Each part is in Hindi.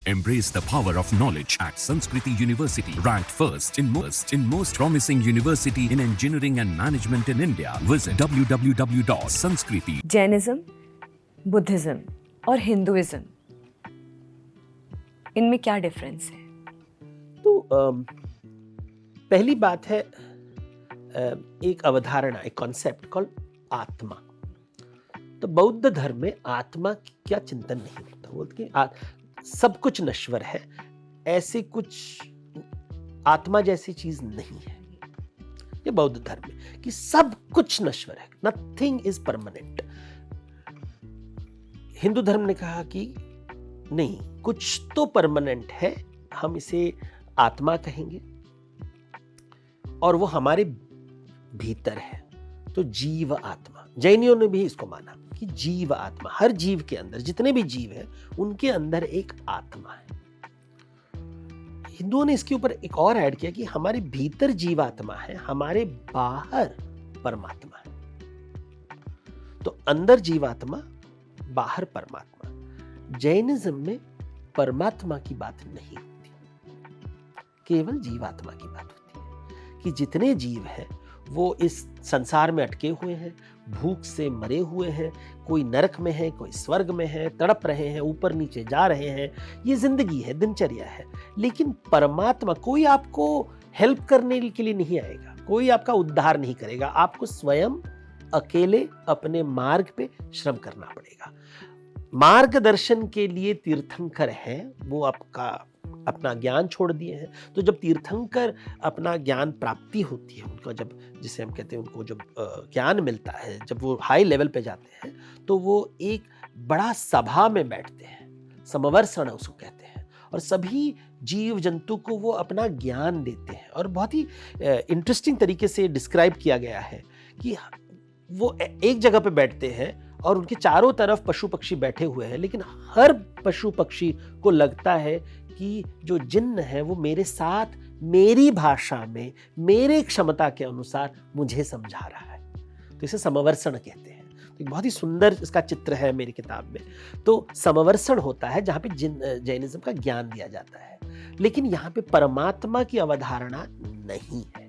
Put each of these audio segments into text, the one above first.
Embrace the power of knowledge at Sanskriti University, ranked first in most promising university in engineering and management in India. Visit www.sanskriti. Jainism, Buddhism और हिंदुइज्म, इनमें क्या डिफरेंस है? तो पहली बात है एक अवधारणा, एक कॉन्सेप्ट कॉल्ड आत्मा। तो बौद्ध धर्म में आत्मा क्या चिंतन नहीं होता, बोलते कि सब कुछ नश्वर है, ऐसे कुछ आत्मा जैसी चीज नहीं है। ये बौद्ध धर्म में कि सब कुछ नश्वर है, नथिंग इज परमानेंट। हिंदू धर्म ने कहा कि नहीं, कुछ तो परमानेंट है, हम इसे आत्मा कहेंगे और वो हमारे भीतर है, तो जीव आत्मा। जैनियों ने भी इसको माना कि जीव आत्मा, हर जीव के अंदर, जितने भी जीव हैं उनके अंदर एक आत्मा है। हिंदुओं ने इसके ऊपर एक और ऐड किया कि हमारे भीतर जीवात्मा है, हमारे बाहर परमात्मा है। तो अंदर जीवात्मा, बाहर परमात्मा। जैनिज्म में परमात्मा की बात नहीं होती, केवल जीवात्मा की बात होती है कि जितने जीव हैं वो इस संसार में अटके हुए हैं, भूख से मरे हुए हैं, कोई नरक में है, कोई स्वर्ग में है, तड़प रहे हैं, ऊपर नीचे जा रहे हैं। ये जिंदगी है, दिनचर्या है। लेकिन परमात्मा, कोई आपको हेल्प करने के लिए नहीं आएगा, कोई आपका उद्धार नहीं करेगा, आपको स्वयं अकेले अपने मार्ग पे श्रम करना पड़ेगा। मार्गदर्शन के लिए तीर्थंकर है, वो आपका अपना ज्ञान छोड़ दिए हैं। तो जब तीर्थंकर अपना ज्ञान प्राप्ति होती है, उनका जब, जिसे हम कहते हैं, उनको जब ज्ञान मिलता है, जब वो हाई लेवल पे जाते हैं, तो वो एक बड़ा सभा में बैठते हैं, समवर्षण उसको कहते हैं, और सभी जीव जंतु को वो अपना ज्ञान देते हैं। और बहुत ही इंटरेस्टिंग तरीके से डिस्क्राइब किया गया है कि वो एक जगह पे बैठते हैं और उनके चारों तरफ पशु पक्षी बैठे हुए हैं, लेकिन हर पशु पक्षी को लगता है कि जो जिन्न है वो मेरे साथ, मेरी भाषा में, मेरे क्षमता के अनुसार मुझे समझा रहा है। तो इसे समवर्षण कहते हैं। तो बहुत ही सुंदर इसका चित्र है मेरी किताब में। तो समवर्षण होता है जहाँ पे जैनिज्म का ज्ञान दिया जाता है, लेकिन यहाँ पे परमात्मा की अवधारणा नहीं है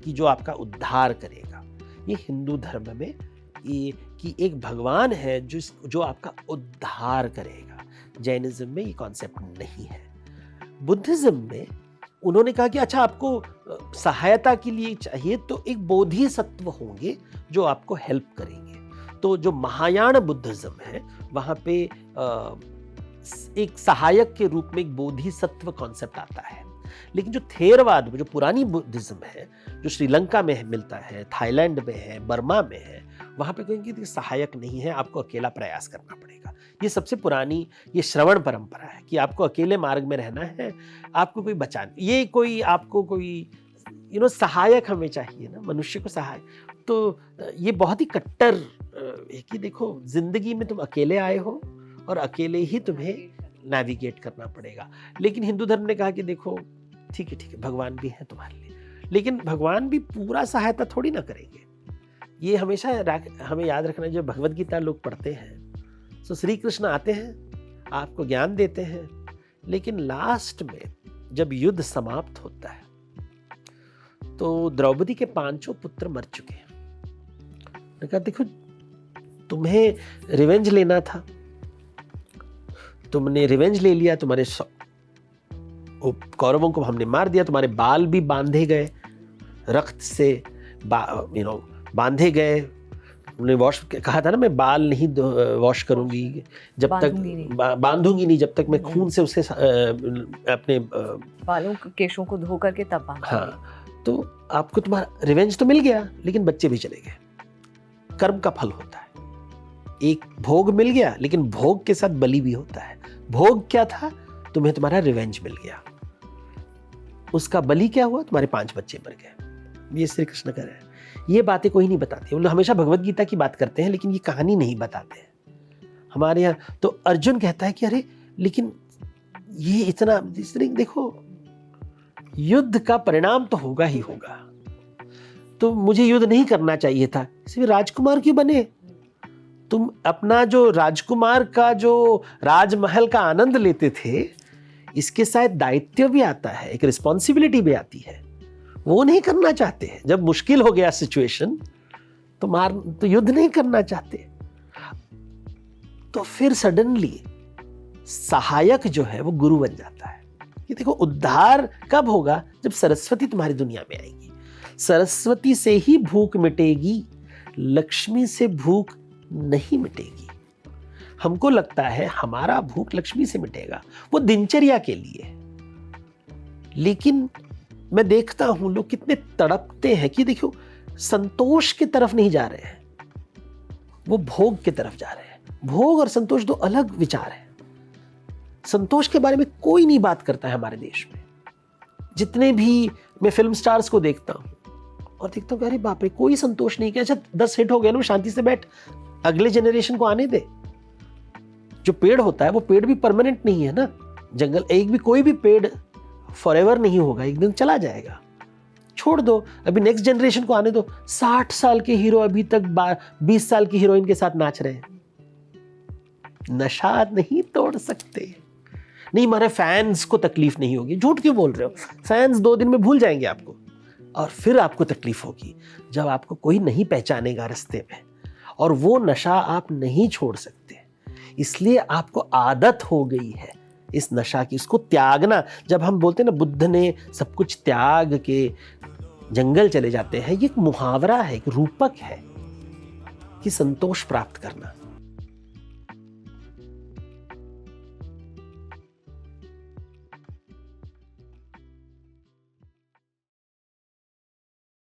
कि जो आपका उद्धार करेगा। ये हिंदू धर्म में ये कि एक भगवान है जो आपका उद्धार करेगा। जैनिज्म में ये कॉन्सेप्ट नहीं है। बुद्धिज्म में उन्होंने कहा कि अच्छा, आपको सहायता के लिए चाहिए तो एक बोधिसत्व होंगे जो आपको हेल्प करेंगे। तो जो महायान बुद्धिज्म है वहाँ पे एक सहायक के रूप में एक बोधिसत्व कॉन्सेप्ट आता है। लेकिन जो थेरवाद, जो पुरानी बुद्धिज्म है, जो श्रीलंका में मिलता है, थाईलैंड में है, बर्मा में है, वहाँ पे कहेंगे कि सहायक नहीं है, आपको अकेला प्रयास करना पड़ेगा। ये सबसे पुरानी ये श्रवण परंपरा है कि आपको अकेले मार्ग में रहना है, आपको कोई बचाने, ये कोई आपको कोई सहायक हमें चाहिए ना, मनुष्य को सहाय। तो ये बहुत ही कट्टर है कि देखो, जिंदगी में तुम अकेले आए हो और अकेले ही तुम्हें नेविगेट करना पड़ेगा। लेकिन हिंदू धर्म ने कहा कि देखो, ठीक है, भगवान भी है तुम्हारे लिए, लेकिन भगवान भी पूरा सहायता थोड़ी ना करेंगे। ये हमेशा हमें याद रखना, जब भगवद गीता लोग पढ़ते हैं तो श्री कृष्ण आते हैं, आपको ज्ञान देते हैं, लेकिन लास्ट में जब युद्ध समाप्त होता है तो द्रौपदी के 5 पुत्र मर चुके हैं। उन्होंने कहा देखो, तुम्हें रिवेंज लेना था, तुमने रिवेंज ले लिया, तुम्हारे कौरवों को हमने मार दिया, तुम्हारे बाल भी बांधे गए, रक्त से बांधे गए। उन्होंने वॉश कहा था ना, मैं बाल नहीं वॉश करूंगी जब तक, बांधूंगी नहीं जब तक मैं खून से उसे अपने बालों केशों को धो करके तब बांधूंगी। हाँ, तो आपको तुम्हारा रिवेंज तो मिल गया, लेकिन बच्चे भी चले गए। कर्म का फल होता है। एक भोग मिल गया, लेकिन भोग के साथ बलि भी होता है। भोग क्या था? तुम्हें तुम्हारा रिवेंज मिल गया। उसका बलि क्या हुआ? तुम्हारे 5 बच्चे मर गए। ये श्री कृष्ण कह रहे हैं। ये बातें कोई नहीं बताते। वो लोग हमेशा भगवद गीता की बात करते हैं, लेकिन ये कहानी नहीं बताते हैं हमारे यहाँ। तो अर्जुन कहता है कि अरे, लेकिन ये इतना, देखो, युद्ध का परिणाम तो होगा ही होगा, तो मुझे युद्ध नहीं करना चाहिए था, इसलिए राजकुमार क्यों बने? तुम अपना जो राजकुमार का जो राजमहल का आनंद लेते थे, इसके साथ दायित्व भी आता है, एक रिस्पॉन्सिबिलिटी भी आती है। वो नहीं करना चाहते हैं। जब मुश्किल हो गया सिचुएशन तो युद्ध नहीं करना चाहते। तो फिर सडनली सहायक जो है वो गुरु बन जाता है कि देखो उद्धार कब होगा, जब सरस्वती तुम्हारी दुनिया में आएगी। सरस्वती से ही भूख मिटेगी, लक्ष्मी से भूख नहीं मिटेगी। हमको लगता है हमारा भूख लक्ष्मी से मिटेगा, वो दिनचर्या के लिए। लेकिन मैं देखता हूं लोग कितने तड़पते हैं कि देखो संतोष की तरफ नहीं जा रहे हैं, वो भोग की तरफ जा रहे हैं। भोग और संतोष दो अलग विचार हैं। संतोष के बारे में कोई नहीं बात करता है हमारे देश में। जितने भी मैं फिल्म स्टार्स को देखता हूं और देखता हूं कि अरे बाप रे, कोई संतोष नहीं किया। अच्छा 10 हिट हो गए ना, शांति से बैठ, अगले जनरेशन को आने दे। जो पेड़ होता है वो पेड़ भी परमानेंट नहीं है ना। जंगल एक भी कोई भी पेड़ फॉरएवर नहीं होगा, एक दिन चला जाएगा। छोड़ दो, अभी नेक्स्ट जनरेशन को आने दो। 60 साल के हीरो अभी तक 20 साल की हीरोइन के साथ नाच रहे हैं। नशा नहीं तोड़ सकते। नहीं, हमारे फैंस को तकलीफ नहीं होगी। झूठ क्यों बोल रहे हो? फैंस 2 दिन में भूल जाएंगे आपको, और फिर आपको तकलीफ होगी जब आपको कोई नहीं पहचानेगा रास्ते में। और वो नशा आप नहीं छोड़ सकते, इसलिए आपको आदत हो गई है इस नशा की, इसको त्यागना। जब हम बोलते हैं ना बुद्ध ने सब कुछ त्याग के जंगल चले जाते हैं, ये एक मुहावरा है, एक रूपक है कि संतोष प्राप्त करना।